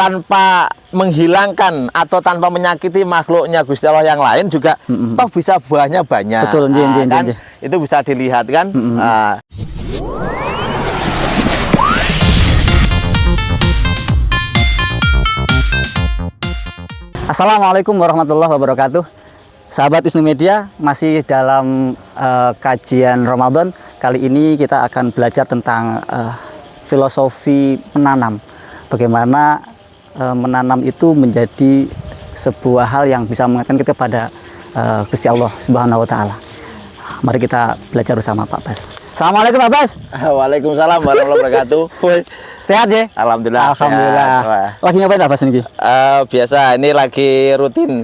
tanpa menghilangkan atau tanpa menyakiti makhluknya Gusti Allah yang lain juga toh bisa buahnya banyak. Betul, Kan itu bisa dilihat kan. Assalamualaikum warahmatullahi wabarakatuh. Sahabat Isnu Media, masih dalam kajian Ramadan. Kali ini kita akan belajar tentang filosofi menanam. Bagaimana menanam itu menjadi sebuah hal yang bisa mengingatkan kita pada Gusti Allah Subhanahu wa taala. Mari kita belajar bersama Pak Bas. Assalamualaikum Pak Bas. Waalaikumsalam warahmatullahi wabarakatuh. Sehat ya? Alhamdulillah. Alhamdulillah. Sehat. Lagi ngapain Pak Bas ini? Biasa ini lagi rutin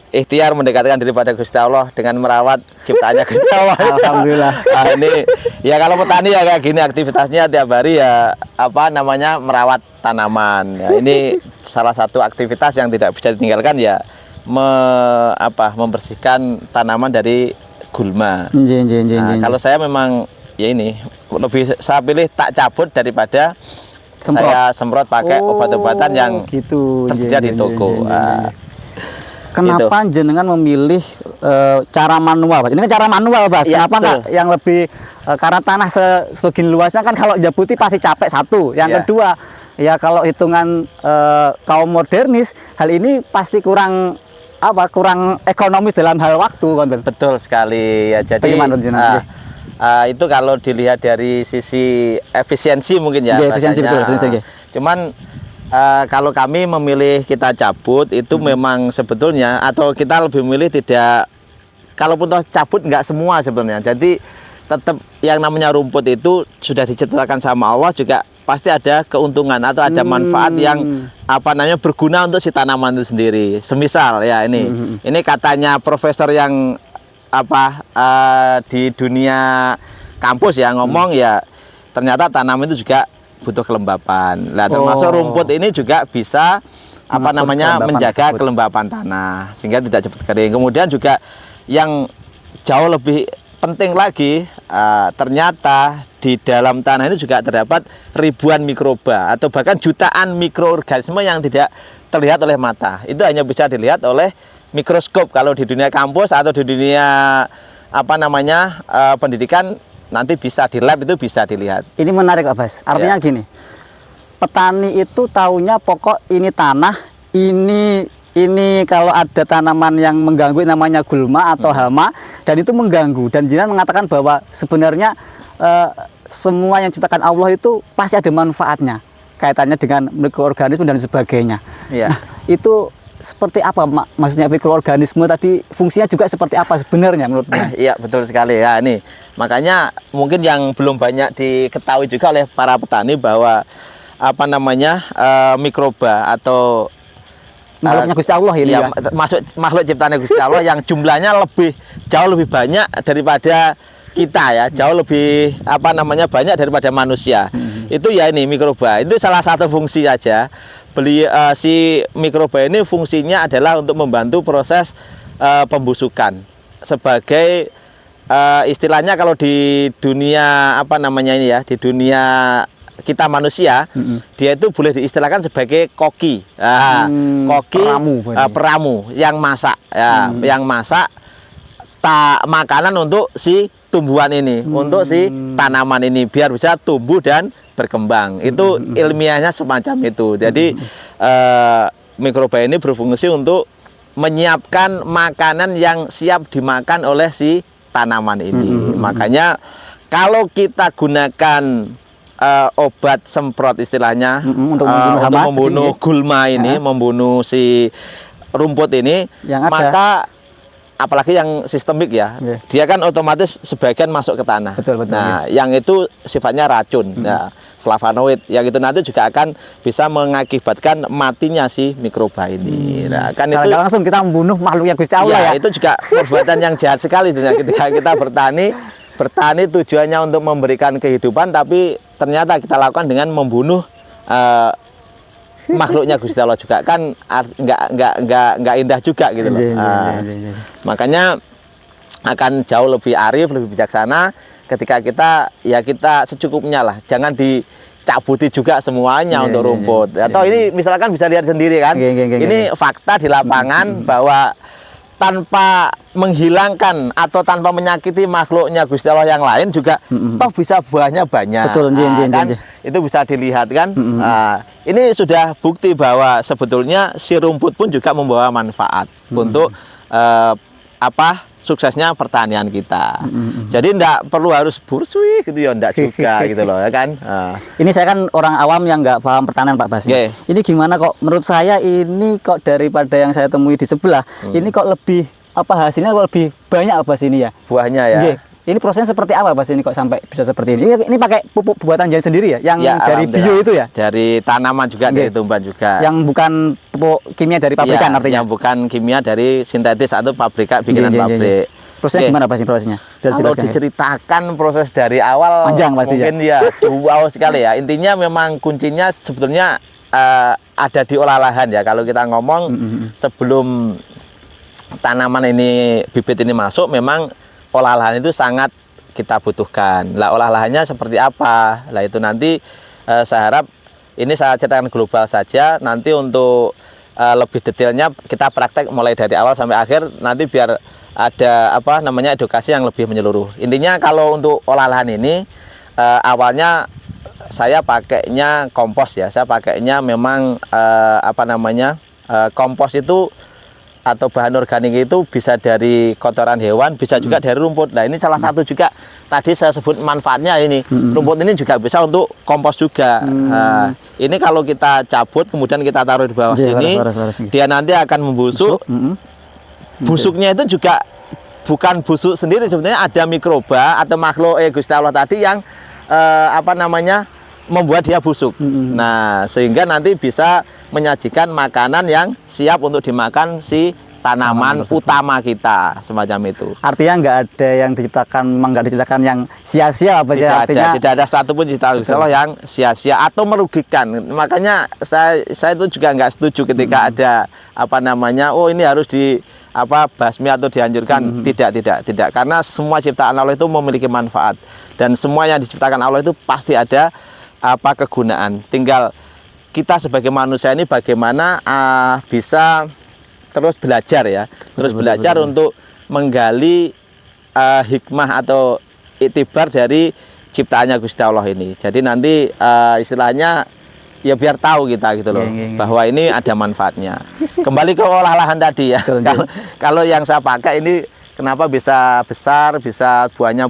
ikhtiar mendekatkan diri pada Gusti Allah dengan merawat ciptaannya Gusti Allah. Alhamdulillah. Ini ya kalau petani ya kayak gini aktivitasnya tiap hari ya merawat tanaman. Ya, ini salah satu aktivitas yang tidak bisa ditinggalkan ya membersihkan tanaman dari gulma. Kalau saya memang ya ini lebih saya pilih tak cabut daripada saya semprot pakai obat-obatan yang tersedia di toko. Kenapa jenengan memilih cara manual? Ini kan cara manual, Bas. Ya, kenapa nggak yang lebih karena tanah sebagian luasnya kan kalau jabuti pasti capek satu. Yang kedua, ya kalau hitungan kaum modernis, hal ini pasti kurang ekonomis dalam hal waktu, Betul sekali ya. Jadi itu kalau dilihat dari sisi efisiensi mungkin ya. Efisiensi betul. Cuman kalau kami memilih kita cabut itu memang sebetulnya atau kita lebih memilih tidak, kalaupun toh cabut nggak semua sebetulnya. Jadi tetap yang namanya rumput itu sudah diciptakan sama Allah juga pasti ada keuntungan atau ada manfaat yang berguna untuk si tanaman itu sendiri. Semisal ya ini katanya profesor yang di dunia kampus ya ngomong ya ternyata tanaman itu juga butuh kelembapan. Nah, termasuk rumput ini juga bisa menjaga kelembapan tanah sehingga tidak cepat kering. Kemudian juga yang jauh lebih penting lagi, ternyata di dalam tanah itu juga terdapat ribuan mikroba atau bahkan jutaan mikroorganisme yang tidak terlihat oleh mata. Itu hanya bisa dilihat oleh mikroskop kalau di dunia kampus atau di dunia pendidikan. Nanti bisa di lab itu bisa dilihat. Ini menarik Pak Bas. Artinya gini, petani itu taunya pokok ini tanah, ini kalau ada tanaman yang mengganggu namanya gulma atau hama dan itu mengganggu. Dan jenengan mengatakan bahwa sebenarnya semua yang diciptakan Allah itu pasti ada manfaatnya, kaitannya dengan mikroorganisme dan sebagainya. Nah, itu seperti apa maksudnya mikroorganisme tadi, fungsinya juga seperti apa sebenarnya menurut Anda? Iya betul sekali ya. Ini makanya mungkin yang belum banyak diketahui juga oleh para petani bahwa mikroba atau makhluknya Gusti Allah ini ya, masuk makhluk ciptaannya Gusti Allah yang jumlahnya jauh lebih banyak daripada kita ya, jauh lebih banyak daripada manusia. Itu ya ini mikroba. Itu salah satu fungsi saja. Si mikroba ini fungsinya adalah untuk membantu proses pembusukan sebagai istilahnya kalau di dunia di dunia kita manusia, dia itu boleh diistilahkan sebagai koki, peramu yang masak, yang masak makanan untuk si tumbuhan ini, untuk si tanaman ini biar bisa tumbuh dan berkembang. Itu ilmiahnya semacam itu. Jadi mikroba ini berfungsi untuk menyiapkan makanan yang siap dimakan oleh si tanaman ini. Makanya kalau kita gunakan obat semprot istilahnya untuk membunuh gulma ini, membunuh si rumput ini, maka apalagi yang sistemik ya, dia kan otomatis sebagian masuk ke tanah. Betul, yang itu sifatnya racun, flavonoid, yang itu nanti juga akan bisa mengakibatkan matinya si mikroba ini. Nah, kan itu langsung kita membunuh makhluk yang Gusti Allah ya. Itu juga perbuatan yang jahat sekali ketika kita bertani tujuannya untuk memberikan kehidupan, tapi ternyata kita lakukan dengan membunuh makhluknya Gusti Allah juga, kan nggak indah juga gitu loh. Makanya akan jauh lebih arif, lebih bijaksana ketika kita secukupnya lah, jangan cabuti juga semuanya untuk rumput. Atau ini misalkan bisa lihat sendiri kan. Ini fakta di lapangan bahwa tanpa menghilangkan atau tanpa menyakiti makhluknya Gusti Allah yang lain juga toh bisa buahnya banyak. Betul, kan? Itu bisa dilihat kan. Nah, ini sudah bukti bahwa sebetulnya si rumput pun juga membawa manfaat untuk suksesnya pertanian kita. Jadi enggak perlu harus bursui gitu ya, enggak juga gitu loh ya kan. Ini saya kan orang awam yang nggak paham pertanian Pak Bas. Ini gimana kok menurut saya ini kok daripada yang saya temui di sebelah, ini kok lebih hasilnya kok lebih banyak Bas ini ya? Buahnya ya. Ini prosesnya seperti apa Bas ini kok sampai bisa seperti ini? Ini pakai pupuk buatan Jan sendiri ya? Yang dari bio itu ya? Dari tanaman juga, dari tumbuhan juga. Yang bukan pupuk kimia dari pabrikan artinya? Yang bukan kimia dari sintetis atau pabrikan bikinan pabrik. Prosesnya gimana Pak prosesnya? Kalau diceritakan proses dari awal panjang pasti mungkin ya jauh sekali ya. Intinya memang kuncinya sebetulnya ada di olah lahan ya. Kalau kita ngomong sebelum tanaman ini, bibit ini masuk, memang olah lahan itu sangat kita butuhkan. Lah olah lahannya seperti apa? Lah itu nanti saya harap ini saya ceritakan global saja. Nanti untuk lebih detailnya kita praktek mulai dari awal sampai akhir. Nanti biar ada edukasi yang lebih menyeluruh. Intinya kalau untuk olah lahan ini awalnya saya pakainya kompos ya. Saya pakainya memang kompos itu atau bahan organik itu bisa dari kotoran hewan, bisa juga dari rumput. Nah ini salah satu juga tadi saya sebut manfaatnya ini. Rumput ini juga bisa untuk kompos juga. Nah, ini kalau kita cabut kemudian kita taruh di bawah sini, dia nanti akan membusuk. Busuknya itu juga bukan busuk sendiri, sebenarnya ada mikroba atau makhluk Gusti Allah tadi yang membuat dia busuk. Nah, sehingga nanti bisa menyajikan makanan yang siap untuk dimakan si tanaman utama kita, semacam itu. Artinya nggak ada yang diciptakan yang sia-sia apa sih? Tidak ada satupun ciptaan Gusti Allah yang sia-sia atau merugikan. Makanya saya itu juga nggak setuju ketika ada ini harus basmi atau dihancurkan. Tidak, karena semua ciptaan Allah itu memiliki manfaat dan semua yang diciptakan Allah itu pasti ada kegunaan. Tinggal kita sebagai manusia ini bagaimana bisa terus belajar ya, belajar untuk menggali hikmah atau iktibar dari ciptaannya Gusti Allah ini. Jadi nanti istilahnya ya biar tahu kita gitu loh bahwa ini ada manfaatnya. Kembali ke olah lahan tadi ya. Kalau yang saya pakai ini kenapa bisa besar, bisa buahnya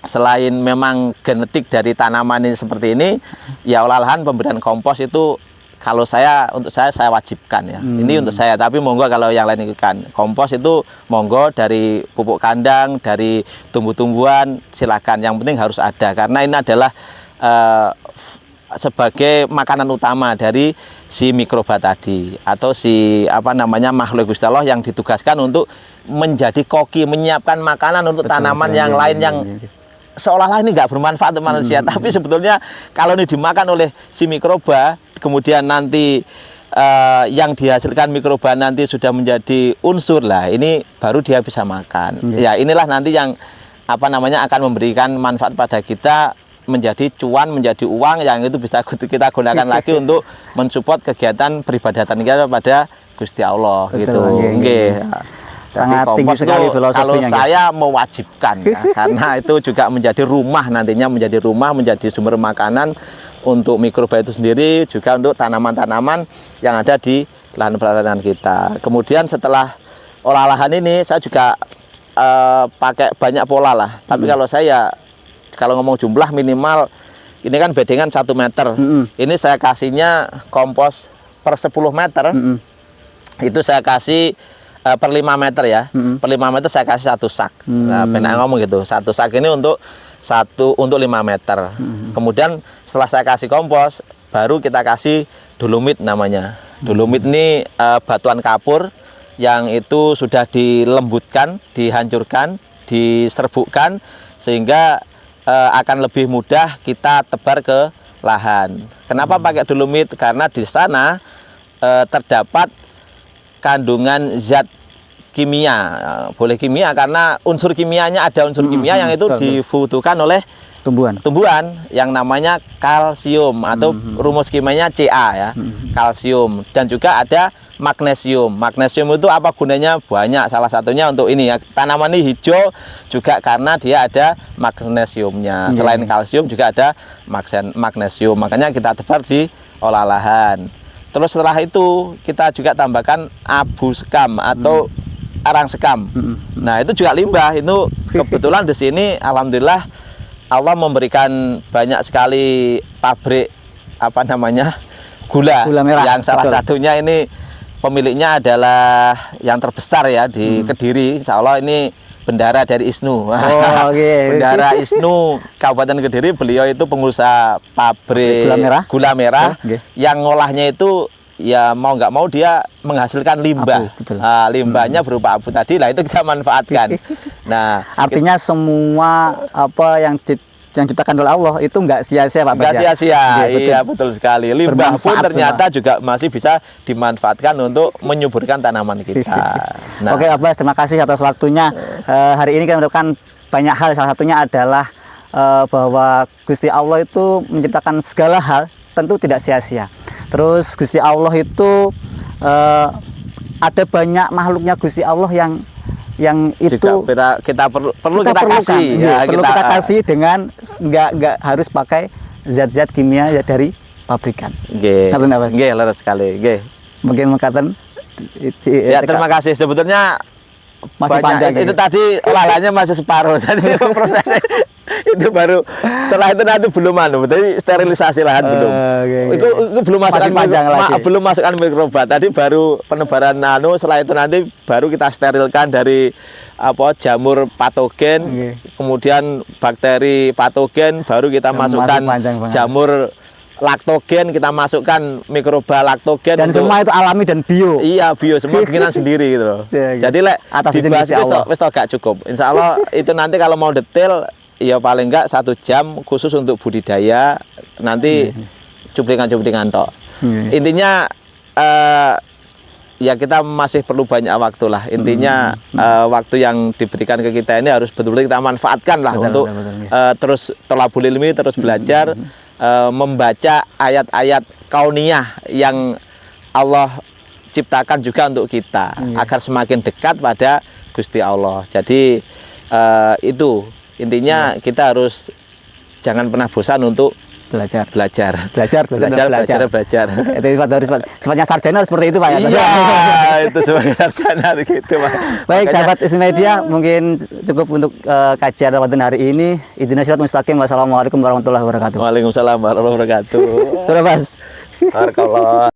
selain memang genetik dari tanaman ini seperti ini, ya olah lahan pemberian kompos itu kalau untuk saya wajibkan ya. Ini untuk saya, tapi monggo kalau yang lain ikutkan. Kompos itu monggo dari pupuk kandang, dari tumbuh-tumbuhan, silakan. Yang penting harus ada karena ini adalah sebagai makanan utama dari si mikroba tadi atau si makhluk Gusti Allah yang ditugaskan untuk menjadi koki, menyiapkan makanan untuk tanaman yang lain yang seolah-olah ini nggak bermanfaat untuk manusia, tapi sebetulnya kalau ini dimakan oleh si mikroba, kemudian nanti yang dihasilkan mikroba nanti sudah menjadi unsur lah, ini baru dia bisa makan. Ya inilah nanti yang akan memberikan manfaat pada kita, menjadi cuan, menjadi uang yang itu bisa kita gunakan lagi untuk mensupport kegiatan peribadatan kita pada Gusti Allah. Betul, gitu. Sangat tinggi sekali filosofinya. Kalau saya mewajibkan ya, karena itu juga menjadi rumah, nantinya menjadi rumah, menjadi sumber makanan untuk mikroba itu sendiri, juga untuk tanaman-tanaman yang ada di lahan pertanian kita. Kemudian setelah olah lahan ini saya juga pakai banyak pola lah. Tapi kalau ngomong jumlah minimal ini kan bedengan 1 meter. Ini saya kasihnya kompos per 10 meter. Itu saya kasih per 5 meter ya. Per 5 meter saya kasih 1 sak. Nah, benar ngomong gitu. 1 sak ini untuk 5 meter. Kemudian setelah saya kasih kompos, baru kita kasih dolomit namanya. Dolomit ini batuan kapur yang itu sudah dilembutkan, dihancurkan, diserbukkan sehingga akan lebih mudah kita tebar ke lahan. Kenapa pakai dolomit? Karena di sana terdapat kandungan zat kimia, boleh kimia karena unsur kimianya ada unsur kimia yang itu dibutuhkan oleh tumbuhan yang namanya kalsium atau rumus kimianya Ca ya, kalsium, dan juga ada magnesium. Magnesium itu apa gunanya? Banyak, salah satunya untuk ini ya, tanaman ini hijau juga karena dia ada magnesiumnya. Selain kalsium juga ada magnesium, makanya kita tebar di olah lahan. Terus setelah itu kita juga tambahkan abu sekam atau arang sekam. Nah, itu juga limbah. Itu kebetulan di sini alhamdulillah Allah memberikan banyak sekali pabrik gula merah, yang salah satunya ini pemiliknya adalah yang terbesar ya di Kediri. Insya Allah ini bendara dari ISNU. Bendara ISNU Kabupaten Kediri, beliau itu pengusaha pabrik gula merah yang ngolahnya itu ya mau nggak mau dia menghasilkan limbah. Limbahnya berupa abu tadi, lah itu kita manfaatkan. Nah, artinya semua apa yang diciptakan oleh Allah itu nggak sia-sia Pak. Nggak sia-sia, iya betul sekali. Limbah pun ternyata juga masih bisa dimanfaatkan untuk menyuburkan tanaman kita. Oke Abbas, terima kasih atas waktunya. Hari ini kita mendapatkan banyak hal, salah satunya adalah bahwa Gusti Allah itu menciptakan segala hal tentu tidak sia-sia. Terus Gusti Allah itu ada banyak makhluknya Gusti Allah yang itu juga kita perlu kita kasih ya, perlu kita kasih dengan nggak harus pakai zat-zat kimia ya dari pabrikan. Nggih, leres sekali. Nggih. Mungkin mengatakan ya, terima kasih. Sebetulnya masih panjang itu tadi olahannya masih separuh. Tadi prosesnya itu baru, setelah itu nanti belum berarti sterilisasi lahan belum. Itu belum masukkan mikroba. Tadi baru penebaran setelah itu nanti baru kita sterilkan dari jamur patogen, kemudian bakteri patogen, baru kita masukkan jamur laktogen, kita masukkan mikroba laktogen, dan semua itu alami dan bio. Iya, bio, semua bikinan sendiri gitu loh. Jadi dibahas wis gak cukup. Insya Allah itu nanti kalau mau detail ya paling enggak 1 jam khusus untuk budidaya, nanti cuplikan-cuplikan tok. Intinya ya kita masih perlu banyak waktu lah. Intinya waktu yang diberikan ke kita ini harus betul-betul kita manfaatkan lah untuk terus thalabul ilmi, terus belajar, membaca ayat-ayat kauniyah yang Allah ciptakan juga untuk kita agar semakin dekat pada Gusti Allah. Jadi itu intinya kita harus jangan pernah bosan untuk belajar. Itu harus sifatnya sarjana seperti itu Pak ya. Iya, itu sebagai sarjana gitu Pak. Baik, sahabat ISNU Media, mungkin cukup untuk kajian Ramadan hari ini. Ihdinas siratal mustaqim. Wassalamualaikum warahmatullahi wabarakatuh. Waalaikumsalam warahmatullahi wabarakatuh. Terima kasih. Barakallah.